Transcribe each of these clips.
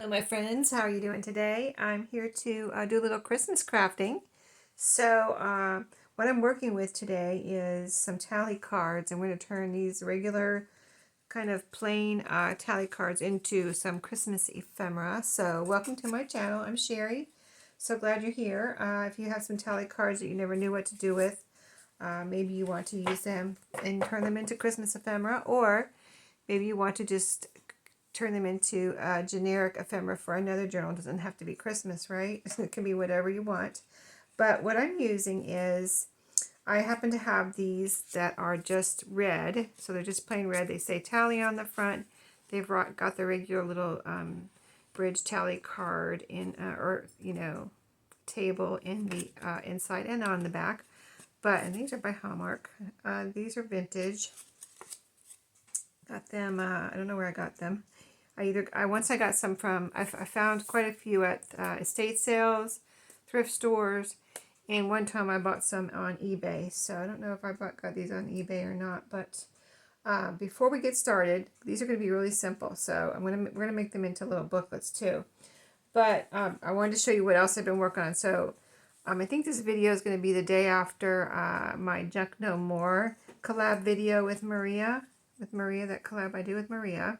Hello my friends, how are you doing today? I'm here to do a little Christmas crafting. So what I'm working with today is some tally cards, and we're going to turn these regular kind of plain tally cards into some Christmas ephemera. So welcome to my channel. I'm Sheree. So glad you're here. If you have some tally cards that you never knew what to do with, maybe you want to use them and turn them into Christmas ephemera, or maybe you want to just turn them into a generic ephemera for another journal. It doesn't have to be Christmas, right? It can be whatever you want. But what I'm using is, I happen to have these that are just red. So they're just plain red. They say tally on the front. They've got the regular little bridge tally card in, table in the inside and on the back. And these are by Hallmark. These are vintage. Got them, I don't know where I got them. Once I got some from, I found quite a few at estate sales, thrift stores, and one time I bought some on eBay. So I don't know if I got these on eBay or not, but before we get started, these are going to be really simple. So we're gonna make them into little booklets too. But I wanted to show you what else I've been working on. So I think this video is going to be the day after my Junk No More collab video with Maria. That collab I do with Maria.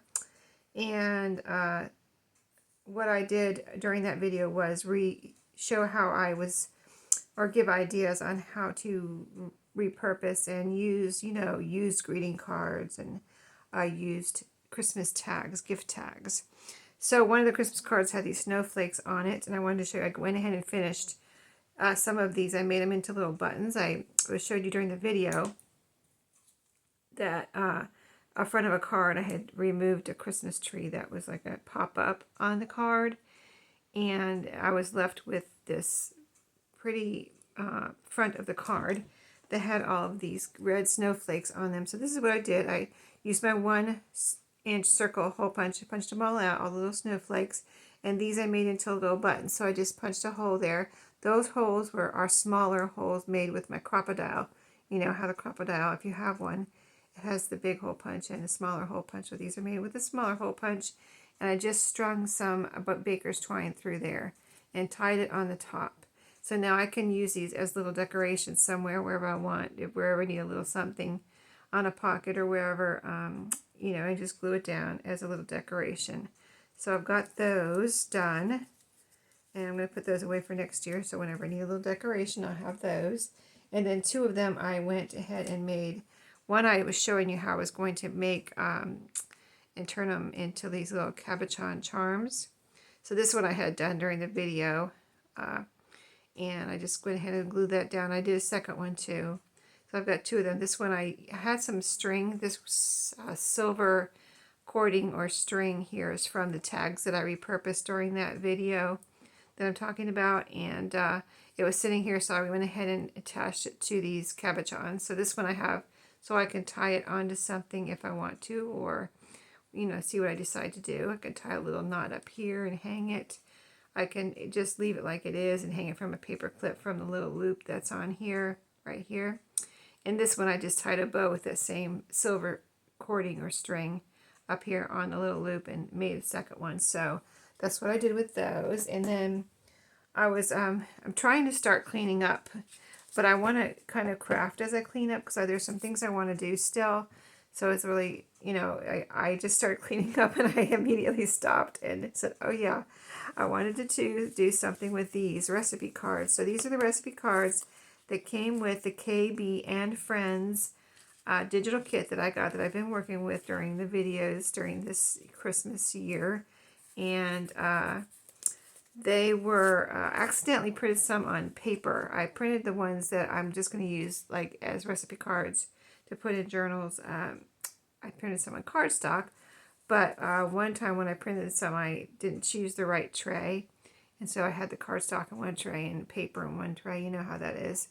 And what I did during that video was show how I was, or give ideas on how to repurpose and use, used greeting cards and used Christmas tags, gift tags. So one of the Christmas cards had these snowflakes on it, and I wanted to show you. I went ahead and finished some of these. I made them into little buttons. I showed you during the video that a front of a card, I had removed a Christmas tree that was like a pop-up on the card, and I was left with this pretty front of the card that had all of these red snowflakes on them. So this is what I did. I used my 1-inch circle hole punch. I punched them all out, all the little snowflakes, and these I made into little buttons. So I just punched a hole there. Those holes are smaller holes made with my crocodile. You know how the crocodile, if you have one, it has the big hole punch and a smaller hole punch. So these are made with a smaller hole punch. And I just strung some baker's twine through there and tied it on the top. So now I can use these as little decorations somewhere, wherever I want, wherever I need a little something on a pocket or wherever, I just glue it down as a little decoration. So I've got those done. And I'm going to put those away for next year. So whenever I need a little decoration, I'll have those. And then two of them I went ahead and made. One I was showing you how I was going to make and turn them into these little cabochon charms. So this one I had done during the video. And I just went ahead and glued that down. I did a second one too. So I've got two of them. This one I had some string. This silver cording or string here is from the tags that I repurposed during that video that I'm talking about. And it was sitting here, so I went ahead and attached it to these cabochons. So this one I have so I can tie it onto something if I want to, or, see what I decide to do. I can tie a little knot up here and hang it. I can just leave it like it is and hang it from a paper clip from the little loop that's on here, right here. And this one I just tied a bow with that same silver cording or string up here on the little loop and made a second one. So that's what I did with those. And then I'm trying to start cleaning up, but I want to kind of craft as I clean up, because there's some things I want to do still. So it's really, I just started cleaning up and I immediately stopped and said, oh yeah, I wanted to do something with these recipe cards. So these are the recipe cards that came with the KB and Friends digital kit that I got, that I've been working with during the videos during this Christmas year. And they were accidentally printed some on paper. I printed the ones that I'm just going to use like as recipe cards to put in journals. I printed some on cardstock, but one time when I printed some, I didn't choose the right tray. And so I had the cardstock in one tray and paper in one tray. You know how that is.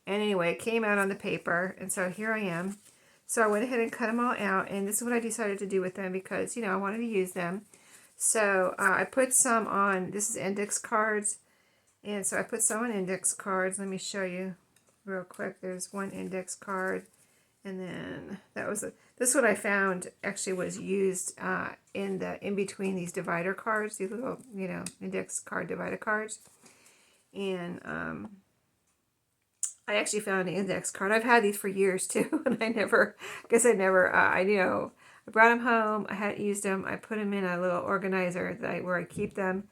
And anyway, it came out on the paper. And so here I am. So I went ahead and cut them all out. And this is what I decided to do with them because, I wanted to use them. So I put some on, this is index cards. And so I put some on index cards. Let me show you real quick. There's one index card. And then that was This one I found actually was used in between these divider cards, these little, you know, index card divider cards. And I actually found an index card. I've had these for years too, and I never, you know, I brought them home. I hadn't used them. I put them in a little organizer where I keep them.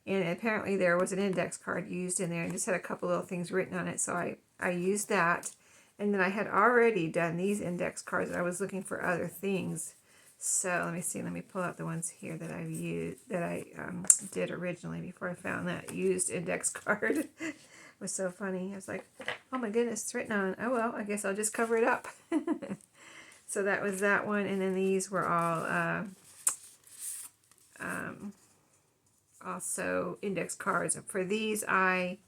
And apparently there was an index card used in there. I just had a couple little things written on it, so I used that. And then I had already done these index cards. I was looking for other things. So let me see. Let me pull out the ones here that I've used, that I did originally before I found that used index card. It was so funny. I was like, oh my goodness, it's written on. Oh well, I guess I'll just cover it up. So that was that one. And then these were all also index cards. For these, I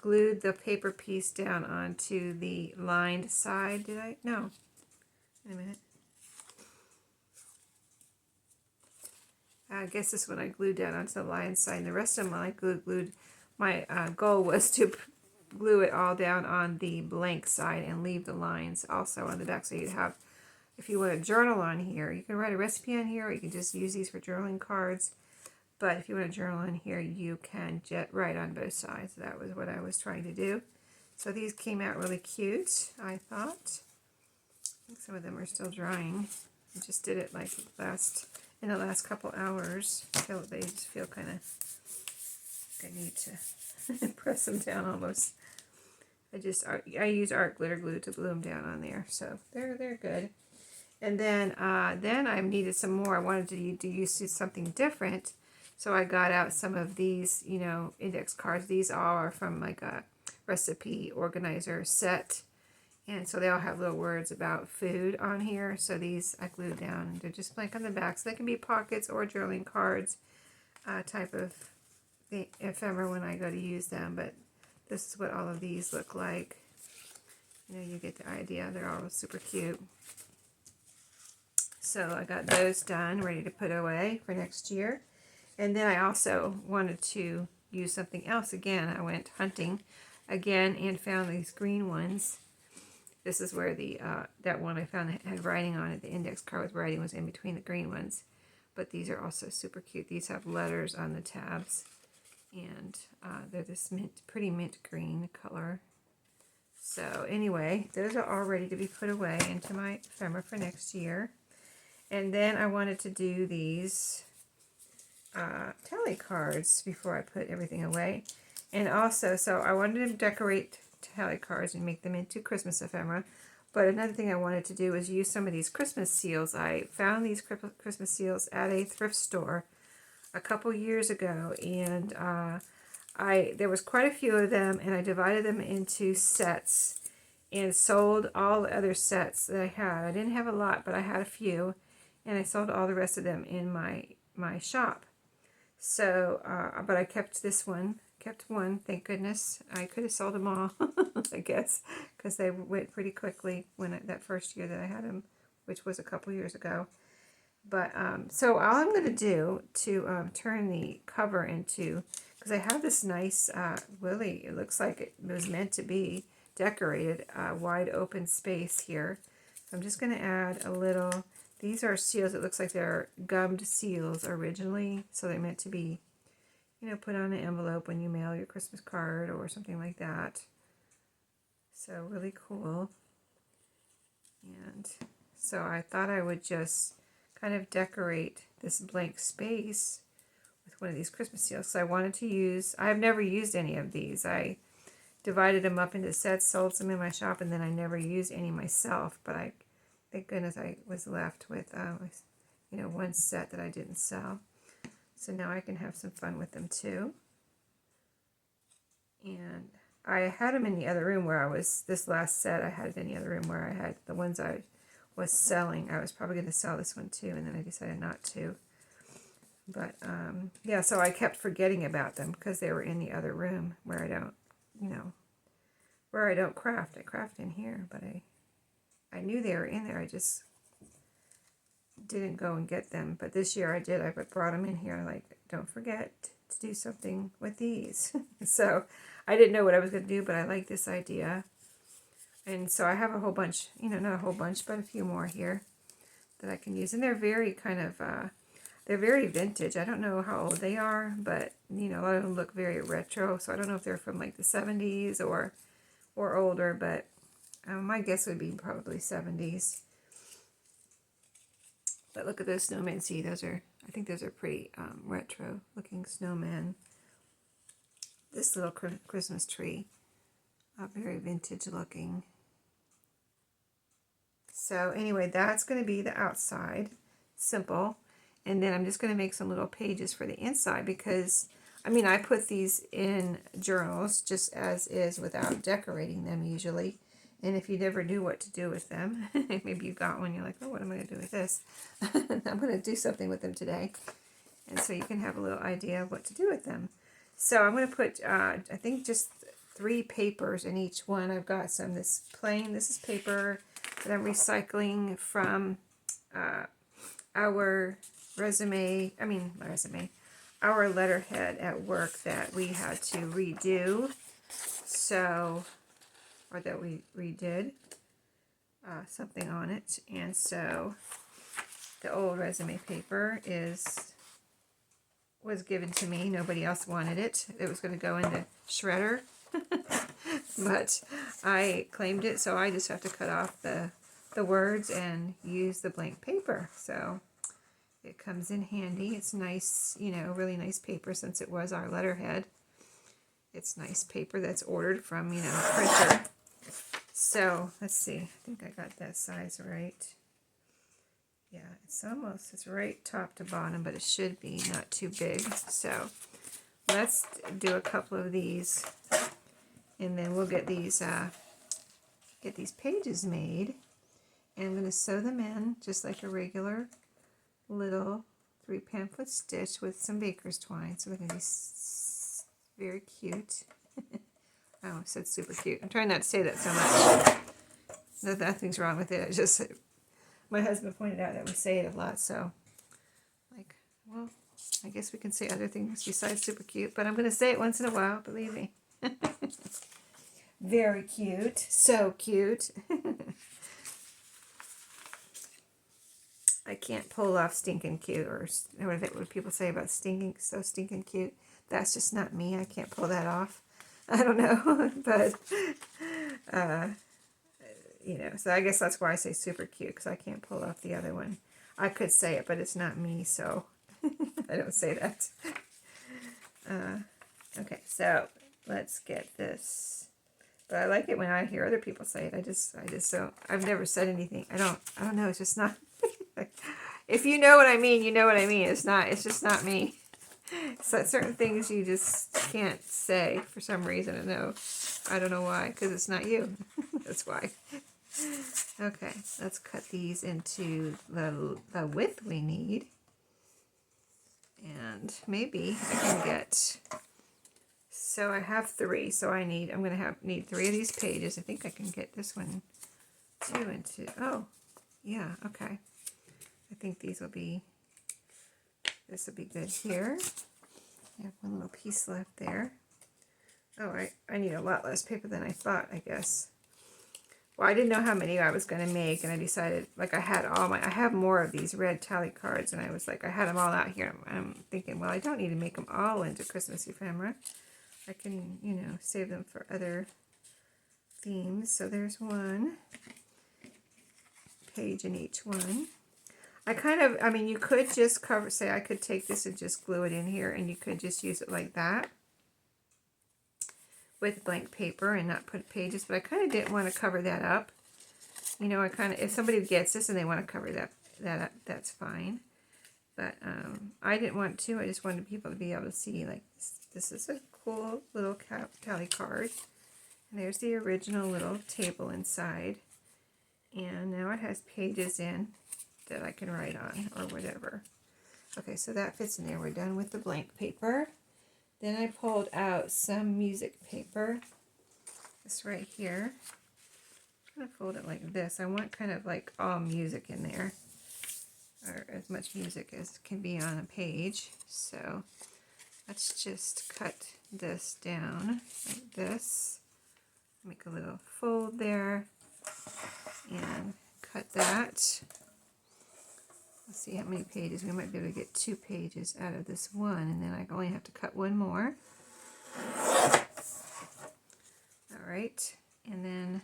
glued the paper piece down onto the lined side. Did I? No. Wait a minute. I guess this one I glued down onto the lined side. And the rest of them I glued. My goal was to glue it all down on the blank side and leave the lines also on the back. So you'd have, if you want a journal on here, you can write a recipe on here, or you can just use these for journaling cards. But if you want a journal in here, you can write on both sides. That was what I was trying to do. So these came out really cute, I thought. I think some of them are still drying. I just did it like in the last couple hours. They just feel kind of, I need to press them down almost. I use art glitter glue to glue them down on there. So they're good. And then I needed some more. I wanted to use something different. So I got out some of these, you know, index cards. These all are from like a recipe organizer set. And so they all have little words about food on here. So these I glued down. They're just blank on the back. So they can be pockets or journaling cards type of ephemera when I go to use them. But this is what all of these look like. You know, you get the idea. They're all super cute. So I got those done, ready to put away for next year. And then I also wanted to use something else again. I went hunting again and found these green ones. This is where the that one I found that had writing on it. The index card with writing was in between the green ones. But these are also super cute. These have letters on the tabs. And they're this pretty mint green color. So anyway, those are all ready to be put away into my ephemera for next year. And then I wanted to do these tally cards before I put everything away. And also, so I wanted to decorate tally cards and make them into Christmas ephemera. But another thing I wanted to do was use some of these Christmas seals. I found these Christmas seals at a thrift store a couple years ago. And there was quite a few of them, and I divided them into sets and sold all the other sets that I had. I didn't have a lot, but I had a few. And I sold all the rest of them in my shop. So, but I kept this one, thank goodness. I could have sold them all, I guess, because they went pretty quickly that first year that I had them, which was a couple years ago. But, so all I'm going to do to turn the cover into, because I have this nice, really, it looks like it was meant to be decorated, wide open space here. So I'm just going to add a little. These are seals. It looks like they're gummed seals originally. So they're meant to be, you know, put on an envelope when you mail your Christmas card or something like that. So really cool. And so I thought I would just kind of decorate this blank space with one of these Christmas seals. So I wanted to use, I've never used any of these. I divided them up into sets, sold some in my shop, and then I never used any myself. But thank goodness I was left with, you know, one set that I didn't sell. So now I can have some fun with them too. And I had them in the other room where I was, this last set I had it in the other room where I had the ones I was selling. I was probably going to sell this one too, and then I decided not to. But, yeah, so I kept forgetting about them because they were in the other room where I don't, you know, where I don't craft. I craft in here, but I knew they were in there. I just didn't go and get them. But this year I did. I brought them in here. Like, don't forget to do something with these. So I didn't know what I was going to do, but I like this idea. And so I have a whole bunch, you know, not a whole bunch, but a few more here. that I can use. And they're very kind of, they're very vintage. I don't know how old they are, but, you know, a lot of them look very retro. So I don't know if they're from like the 70s or older, but my guess would be probably 70s. But look at those snowmen. See, those are, I think those are pretty retro looking snowmen. This little Christmas tree, very vintage looking. So anyway, that's going to be the outside, simple. And then I'm just going to make some little pages for the inside because, I mean, I put these in journals just as is without decorating them usually. And if you never knew what to do with them, maybe you got one, you're like, oh, what am I going to do with this? I'm going to do something with them today. And so you can have a little idea of what to do with them. So I'm going to put, I think just 3 papers in each one. I've got some this is paper that I'm recycling from our our letterhead at work that we had to redo. So, or that we redid something on it. And so the old resume paper was given to me. Nobody else wanted it. It was going to go in the shredder. But I claimed it, so I just have to cut off the words and use the blank paper. So it comes in handy. It's nice, you know, really nice paper since it was our letterhead. It's nice paper that's ordered from, you know, a printer. So let's see. I think I got that size right. Yeah, it's right top to bottom, but it should be not too big. So let's do a couple of these, and then we'll get these pages made. And I'm going to sew them in just like a regular little 3 pamphlet stitch with some baker's twine. So they're going to be very cute. I almost said super cute. I'm trying not to say that so much. Nothing's wrong with it. It's just my husband pointed out that we say it a lot, so like, well, I guess we can say other things besides super cute, but I'm going to say it once in a while, believe me. Very cute. So cute. I can't pull off stinking cute, or what people say about so stinking cute. That's just not me. I can't pull that off. I don't know, but you know, so I guess that's why I say super cute, because I can't pull off the other one. I could say it, but it's not me, so I don't say that. Okay, so let's get this. But I like it when I hear other people say it. I just don't. I've never said anything. I don't know. It's just not. If you know what I mean, you know what I mean. It's just not me. So certain things you just can't say for some reason. I don't know why, because it's not you. That's why. Okay, let's cut these into the width we need. And maybe I can get, so I have 3, so I'm going to need 3 of these pages. I think I can get this one 2 and 2. Oh, yeah, okay. I think this will be good here. I have one little piece left there. Oh, I need a lot less paper than I thought, I guess. Well, I didn't know how many I was going to make, and I decided, like, I have more of these red tally cards, and I was like, I had them all out here. I'm thinking, well, I don't need to make them all into Christmas ephemera. I can, you know, save them for other themes. So there's one page in each one. I mean, you could just I could take this and just glue it in here, and you could just use it like that with blank paper and not put pages, but I kind of didn't want to cover that up. You know, if somebody gets this and they want to cover that up, that's fine. But I didn't want to. I just wanted people to be able to see, like, this is a cool little tally card. And there's the original little table inside. And now it has pages in that I can write on or whatever. Okay, so that fits in there. We're done with the blank paper. Then I pulled out some music paper. This right here. I'm going to fold it like this. I want kind of like all music in there, or as much music as can be on a page. So let's just cut this down like this. Make a little fold there and cut that. Let's see how many pages. We might be able to get 2 pages out of this one, and then I only have to cut one more. All right, and then,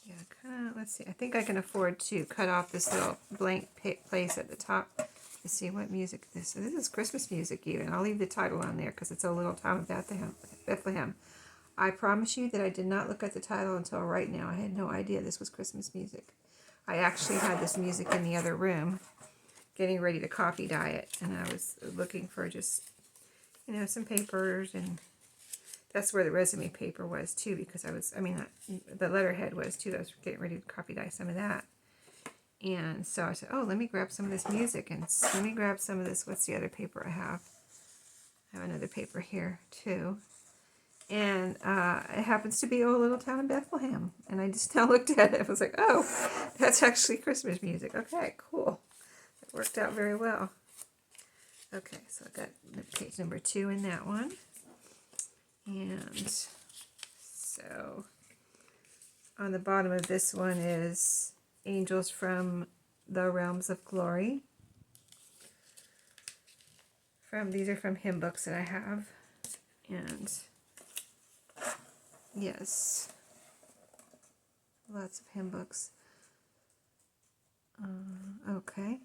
yeah, kind of, let's see. I think I can afford to cut off this little blank place at the top to see what music this is. This is Christmas music even. I'll leave the title on there because it's A Little Town of Bethlehem. I promise you that I did not look at the title until right now. I had no idea this was Christmas music. I actually had this music in the other room, getting ready to coffee dye it, and I was looking for just, you know, some papers, and that's where the resume paper was too, because the letterhead was too. I was getting ready to coffee dye some of that, and so I said, oh, let me grab some of this music, and let me grab some of this. What's the other paper I have? I have another paper here too. And it happens to be Oh Little Town in Bethlehem. And I just now looked at it. I was like, oh, that's actually Christmas music. Okay, cool. It worked out very well. Okay, so I got page number 2 in that one. And so on the bottom of this one is Angels from the Realms of Glory. These are from hymn books that I have. And yes, lots of hymn books. Okay.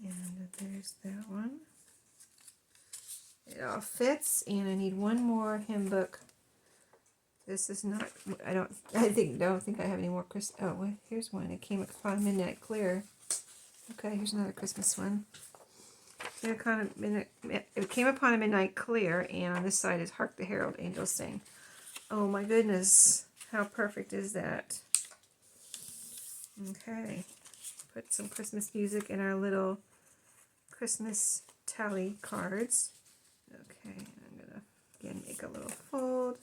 And there's that one. It all fits, and I need one more hymn book. This is not, I don't think I have any more oh, wait, here's one. It came upon midnight clear. Okay, here's another Christmas one. It came upon a midnight clear, and on this side is Hark the Herald Angels Sing. Oh my goodness, how perfect is that? Okay, put some Christmas music in our little Christmas tally cards. Okay, I'm gonna again make a little fold.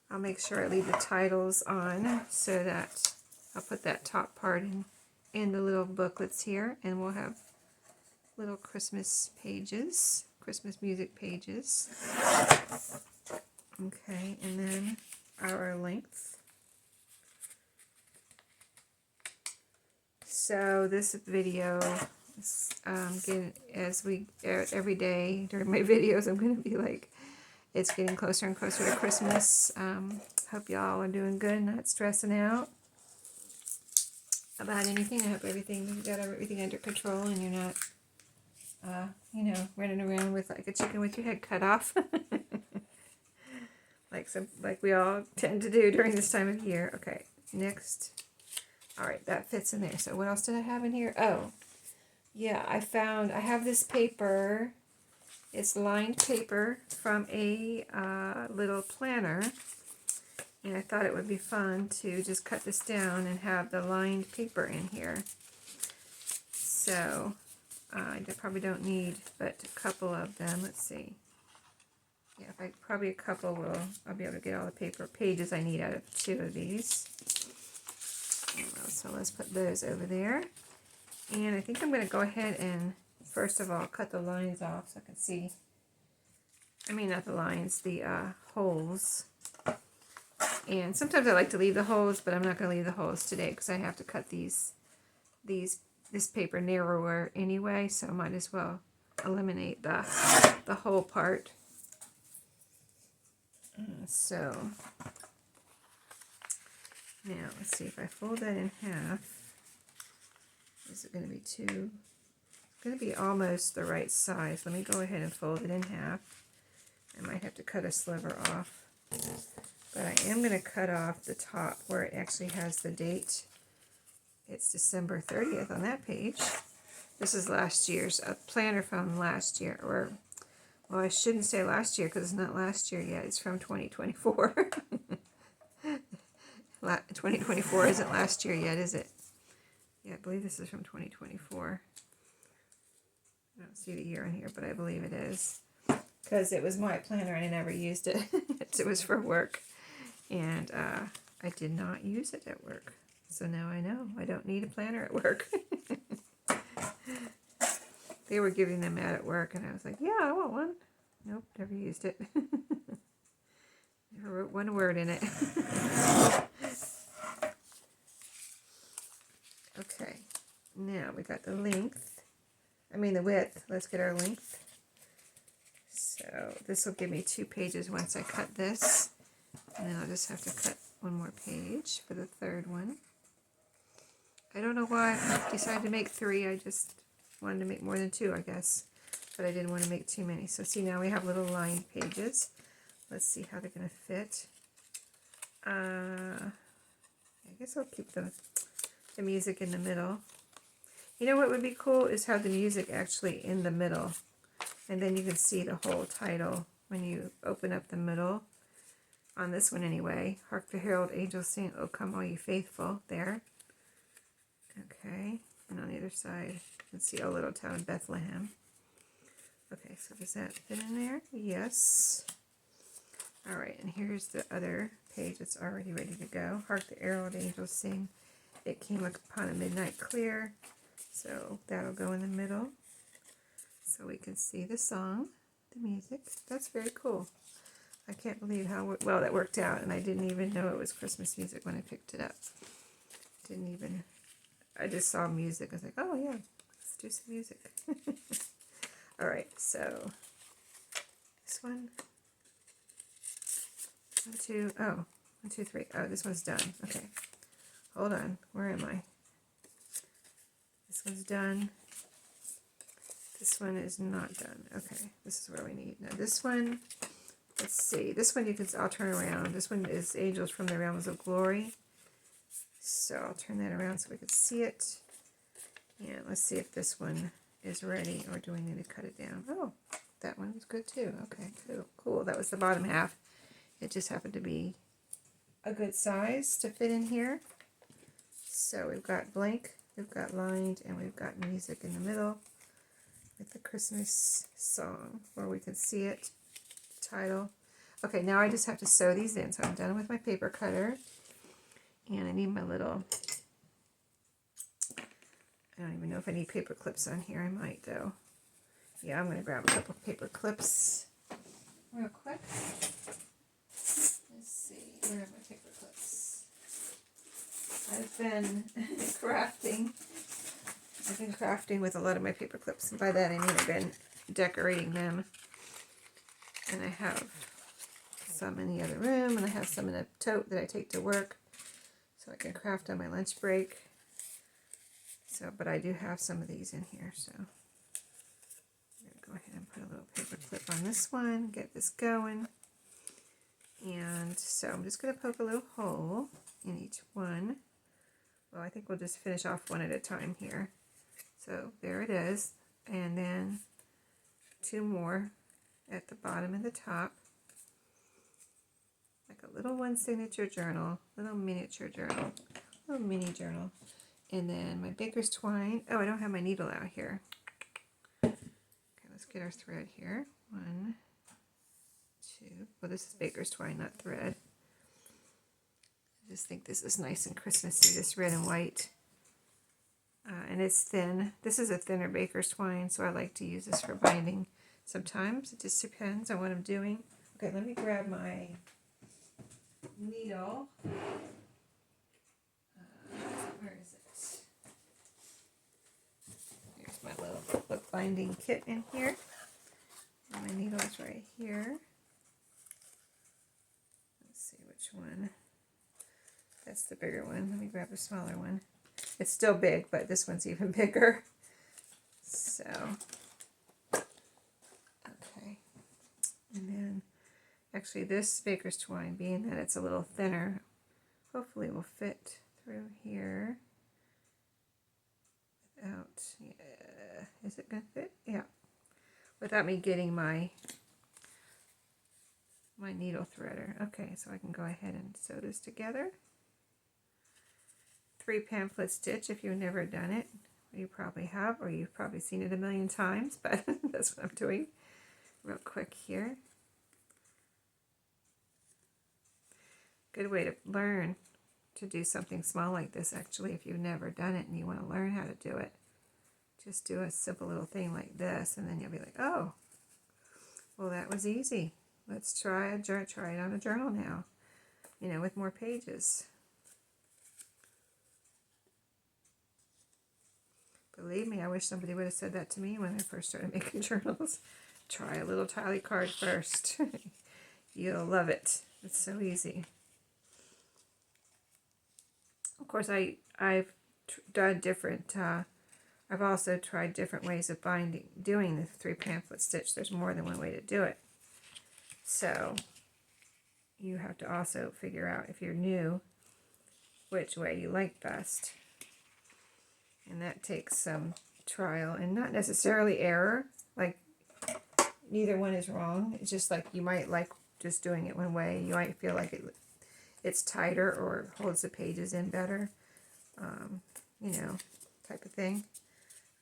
I'll make sure I leave the titles on so that I'll put that top part in the little booklets here, and we'll have little Christmas pages, Christmas music pages. Okay, and then our length. So this video is getting, every day during my videos, I'm going to be like, it's getting closer and closer to Christmas. Hope y'all are doing good, not stressing out about anything. I hope you got everything under control, and you're not running around with like a chicken with your head cut off, like we all tend to do during this time of year. Okay, next. All right, that fits in there. So what else did I have in here? Oh, yeah, I have this paper. It's lined paper from a little planner, and I thought it would be fun to just cut this down and have the lined paper in here. So I probably don't need but a couple of them. Let's see. Yeah, probably a couple I'll be able to get all the pages I need out of 2 of these. So let's put those over there. And I think I'm going to go ahead and, first of all, cut the lines off so I can see. I mean, not the lines, the holes. And sometimes I like to leave the holes, but I'm not going to leave the holes today because I have to cut this paper narrower anyway, so I might as well eliminate the whole part. So now let's see, if I fold that in half, is it going to be it's going to be almost the right size. Let me go ahead and fold it in half. I might have to cut a sliver off, but I am going to cut off the top where it actually has the date. It's December 30th on that page. This is last year's, a planner from last year, or, well, I shouldn't say last year because it's not last year yet. It's from 2024. 2024 isn't last year yet, is it? Yeah, I believe this is from 2024. I don't see the year on here, but I believe it is. Because it was my planner and I never used it. It was for work. And I did not use it at work. So now I know I don't need a planner at work. They were giving them out at work, and I was like, yeah, I want one. Nope, never used it. Never wrote one word in it. Now we got the length, the width. Let's get our length. So this will give me 2 pages once I cut this. And then I'll just have to cut one more page for the third one. I don't know why I decided to make 3. I just wanted to make more than 2, I guess. But I didn't want to make too many. So see, now we have little lined pages. Let's see how they're going to fit. I guess I'll keep the music in the middle. You know what would be cool is have the music actually in the middle. And then you can see the whole title when you open up the middle. On this one anyway. Hark the herald angels sing, O come all you faithful. There. Okay. And on the other side, you can see O little town of Bethlehem. Okay, so does that fit in there? Yes. Alright, and here's the other page that's already ready to go. Hark the herald angels sing, it came upon a midnight clear. So that'll go in the middle. So we can see the song, the music. That's very cool. I can't believe how well that worked out, and I didn't even know it was Christmas music when I picked it up. I just saw music. I was like, oh yeah, let's do some music. Alright, so this one, 1, 2, oh, 1, 2, 3. Oh, this one's done. Okay, hold on. Where am I? This one's done. This one is not done. Okay, this is where we need. Now this one, let's see. This one I'll turn around. This one is Angels from the Realms of Glory. So I'll turn that around so we can see it. And let's see if this one is ready, or do we need to cut it down? Oh, that one is good too. Okay, cool. That was the bottom half. It just happened to be a good size to fit in here. So we've got blank, we've got lined, and we've got music in the middle with the Christmas song where we can see it, title. Okay, now I just have to sew these in. So I'm done with my paper cutter. And I need my little, I don't even know if I need paper clips on here. I might though. Yeah, I'm going to grab a couple of paper clips real quick. Let's see, where are my paper clips? I've been crafting with a lot of my paper clips. And by that I mean I've been decorating them. And I have some in the other room, and I have some in a tote that I take to work. So I can craft on my lunch break. So, but I do have some of these in here, so I'm going to go ahead and put a little paper clip on this one, get this going. And so I'm just going to poke a little hole in each one. Well, I think we'll just finish off one at a time here. So there it is. And then 2 more at the bottom and the top. Like a little one signature journal, little miniature journal, little mini journal. And then my baker's twine. Oh, I don't have my needle out here. Okay, let's get our thread here. 1, 2. Well, this is baker's twine, not thread. I just think this is nice and Christmassy, this red and white. And it's thin. This is a thinner baker's twine, so I like to use this for binding. Sometimes it just depends on what I'm doing. Okay, let me grab my needle. Where is it? Here's my little book binding kit in here. And my needle is right here. Let's see which one. That's the bigger one. Let me grab a smaller one. It's still big, but this one's even bigger. So, okay. And then, actually this baker's twine, being that it's a little thinner, hopefully will fit through here without, is it going to fit? Yeah. Without me getting my needle threader. Okay, so I can go ahead and sew this together. 3 pamphlet stitch if you've never done it. You probably have, or you've probably seen it a million times, but that's what I'm doing real quick here. Good way to learn to do something small like this, actually, if you've never done it and you want to learn how to do it. Just do a simple little thing like this, and then you'll be like, oh, well, that was easy. Let's try it on a journal now, with more pages. Believe me, I wish somebody would have said that to me when I first started making journals. Try a little tally card first. You'll love it. It's so easy. Of course, I've done different. I've also tried different ways of doing the 3 pamphlet stitch. There's more than one way to do it. So you have to also figure out, if you're new, which way you like best. And that takes some trial and not necessarily error. Like, neither one is wrong. It's just like you might like just doing it one way. You might feel like it's tighter or holds the pages in better. You know, type of thing.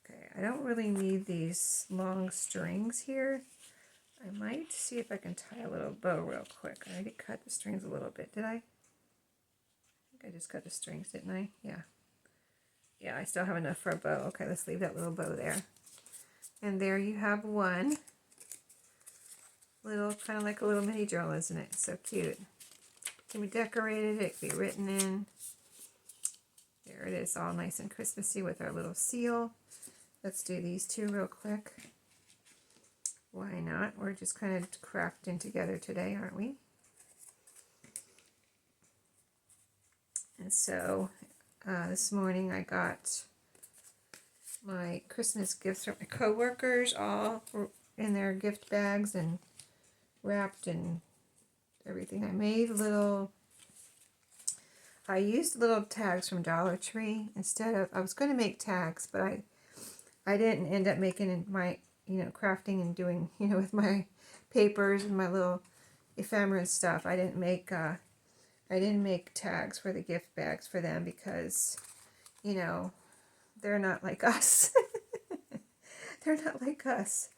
Okay, I don't really need these long strings here. I might see if I can tie a little bow real quick. I already cut the strings a little bit, did I? I think I just cut the strings, didn't I? Yeah. Yeah, I still have enough for a bow. Okay, let's leave that little bow there. And there you have one. Little, kind of like a little mini journal, isn't it? So cute. It can be decorated, it can be written in. There it is, all nice and Christmassy with our little seal. Let's do these two real quick. Why not? We're just kind of crafting together today, aren't we? And so this morning I got my Christmas gifts from my coworkers, all in their gift bags and wrapped and everything. I used little tags from Dollar Tree instead of, I was going to make tags, but I didn't end up making my, crafting and doing, with my papers and my little ephemera and stuff. I didn't make tags for the gift bags for them because, they're not like us. They're not like us.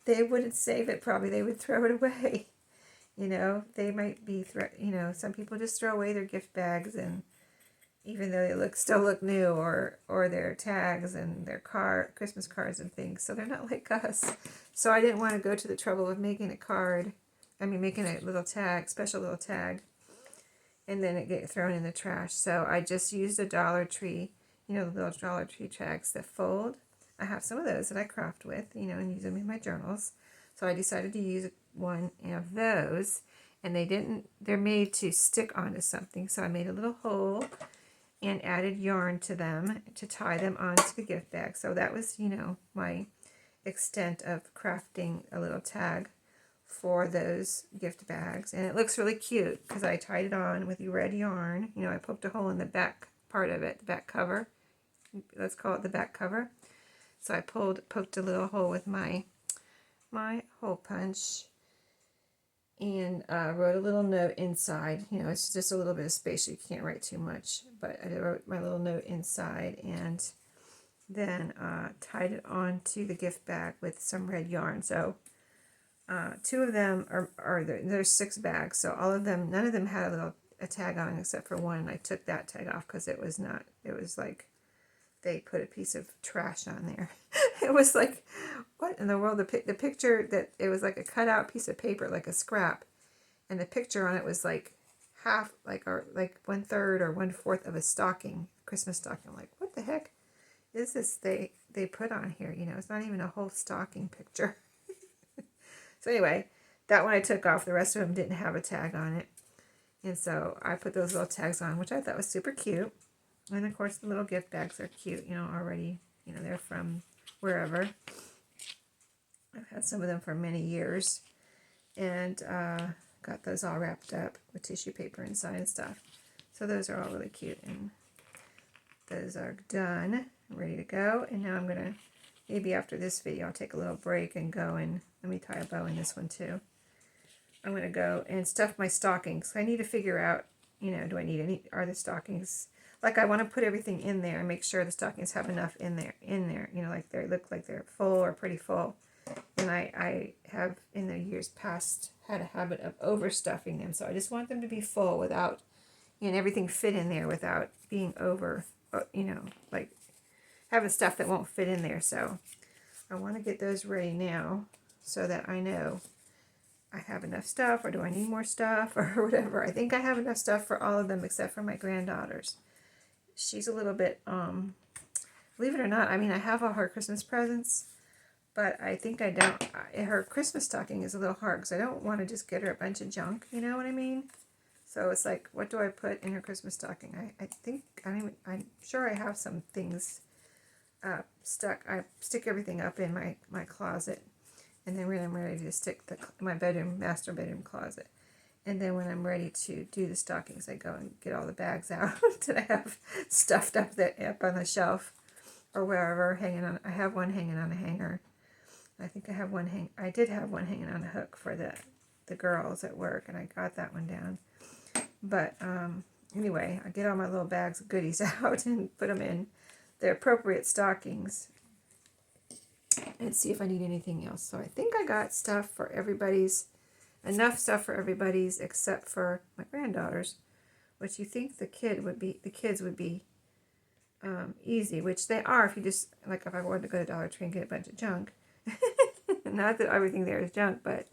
They wouldn't save it probably. They would throw it away. They might be, some people just throw away their gift bags, and even though they still look new, or their tags and their Christmas cards and things. So they're not like us. So I didn't want to go to the trouble of making a card. Making a little tag, special little tag, and then it get thrown in the trash. So I just used a Dollar Tree, the little Dollar Tree tags that fold. I have some of those that I craft with, and use them in my journals. So I decided to use one of those, and they're made to stick onto something. So I made a little hole and added yarn to them to tie them onto the gift bag. So that was, my extent of crafting a little tag for those gift bags. And it looks really cute because I tied it on with red yarn. I poked a hole in the back part of it, the back cover. Let's call it the back cover. So I poked a little hole with my hole punch and wrote a little note inside. It's just a little bit of space, so you can't write too much, but I wrote my little note inside, and then tied it onto the gift bag with some red yarn. So 2 of them there's 6 bags, so none of them had a tag on except for one. I took that tag off because it was like they put a piece of trash on there. It was like, what in the world? The picture, that it was like a cutout piece of paper, like a scrap, and the picture on it was like half, like 1/3 or 1/4 of a stocking, Christmas stocking. I'm like, what the heck is this they put on here? It's not even a whole stocking picture. So anyway, that one I took off. The rest of them didn't have a tag on it, and so I put those little tags on, which I thought was super cute. And of course, the little gift bags are cute, already. They're from wherever. I've had some of them for many years, and got those all wrapped up with tissue paper inside and stuff. So those are all really cute, and those are done, ready to go. And now I'm gonna, maybe after this video, I'll take a little break and go and let me tie a bow in this one too. I'm gonna go and stuff my stockings. I need to figure out, do I need any? Are the stockings? Like, I want to put everything in there and make sure the stockings have enough in there, like they look like they're full or pretty full. And I have, in the years past, had a habit of overstuffing them. So I just want them to be full without, everything fit in there without being over, like having stuff that won't fit in there. So I want to get those ready now so that I know I have enough stuff, or do I need more stuff, or whatever. I think I have enough stuff for all of them except for my granddaughter's. She's a little bit believe it or not, I mean, I have all her Christmas presents, but I think I don't, her Christmas stocking is a little hard because I don't want to just get her a bunch of junk, you know what I mean? So it's like, what do I put in her Christmas stocking? I think, I'm sure I have some things stuck. I stick everything up in my closet, and then when I'm ready to stick my master bedroom closet. And then when I'm ready to do the stockings, I go and get all the bags out that I have stuffed up on the shelf or wherever, hanging on. I have one hanging on a hanger. I think I have I did have one hanging on a hook for the girls at work, and I got that one down. But anyway, I get all my little bags of goodies out and put them in the appropriate stockings and see if I need anything else. So I think I got stuff for everybody's, enough stuff for everybody's except for my granddaughters, which you think the kids would be easy, which they are if you just, like if I wanted to go to Dollar Tree and get a bunch of junk. Not that everything there is junk, but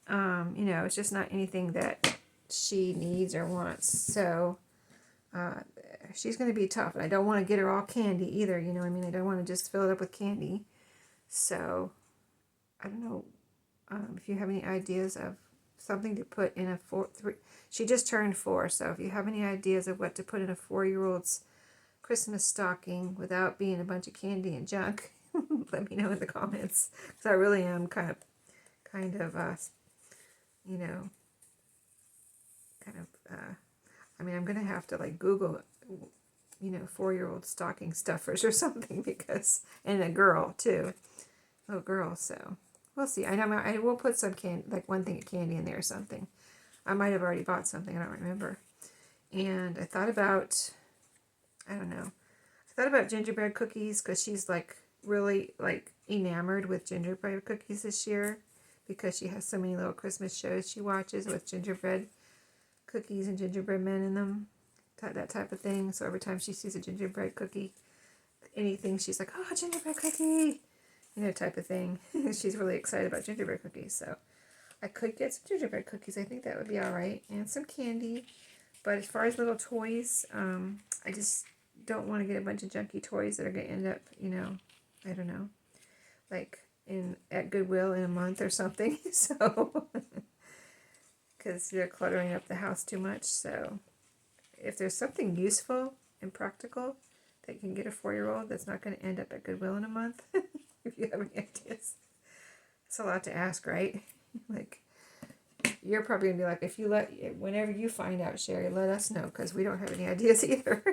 you know, it's just not anything that she needs or wants. So she's going to be tough, and I don't want to get her all candy either, you know what I mean? I don't want to just fill it up with candy. So I don't know if you have any ideas of something to put in a she just turned 4, so if you have any ideas of what to put in a 4-year-old's Christmas stocking without being a bunch of candy and junk, let me know in the comments, because I really am kind of you know, I mean, I'm gonna have to like Google, you know, 4-year-old stocking stuffers or something, because, and a girl too, little girl. So we'll see. I know I will put some like one thing of candy in there or something. I might have already bought something, I don't remember. And I thought about, I don't know, I thought about gingerbread cookies, because she's like really like enamored with gingerbread cookies this year, because she has so many little Christmas shows she watches with gingerbread cookies and gingerbread men in them, that type of thing. So every time she sees a gingerbread cookie, anything, she's like, oh, gingerbread cookie, you know, type of thing. She's really excited about gingerbread cookies. So I could get some gingerbread cookies. I think that would be all right, and some candy. But as far as little toys, I just don't want to get a bunch of junky toys that are going to end up, you know, I don't know, like at Goodwill in a month or something. So because they're cluttering up the house too much. So if there's something useful and practical that you can get a 4-year-old that's not going to end up at Goodwill in a month, if you have any ideas. It's a lot to ask, right? Like, you're probably going to be like, whenever you find out, Sheree, let us know, because we don't have any ideas either.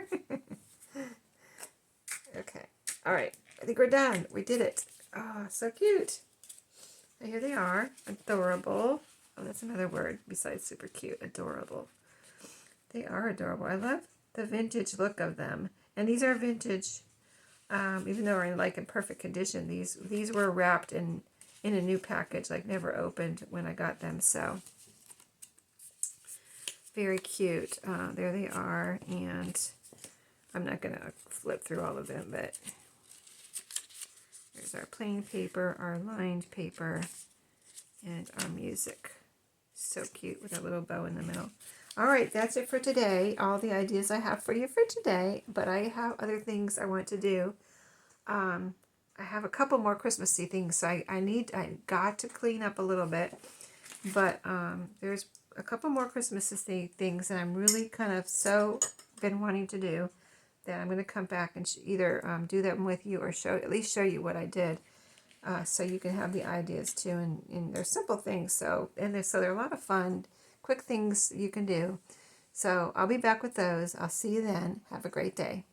Okay. All right. I think we're done. We did it. Oh, so cute. And here they are. Adorable. Oh, that's another word besides super cute. Adorable. They are adorable. I love the vintage look of them. And these are vintage, even though they're in perfect condition. These were wrapped in a new package, like never opened when I got them. So very cute. There they are. And I'm not going to flip through all of them, but there's our plain paper, our lined paper, and our music. So cute with a little bow in the middle. All right, that's it for today. All the ideas I have for you for today, but I have other things I want to do. I have a couple more Christmassy things, so I got to clean up a little bit, but there's a couple more Christmassy things that I'm really kind of been wanting to do, that I'm going to come back and either do them with you or at least show you what I did, so you can have the ideas too. And they're simple things, so they're a lot of fun, quick things you can do. So I'll be back with those. I'll see you then. Have a great day.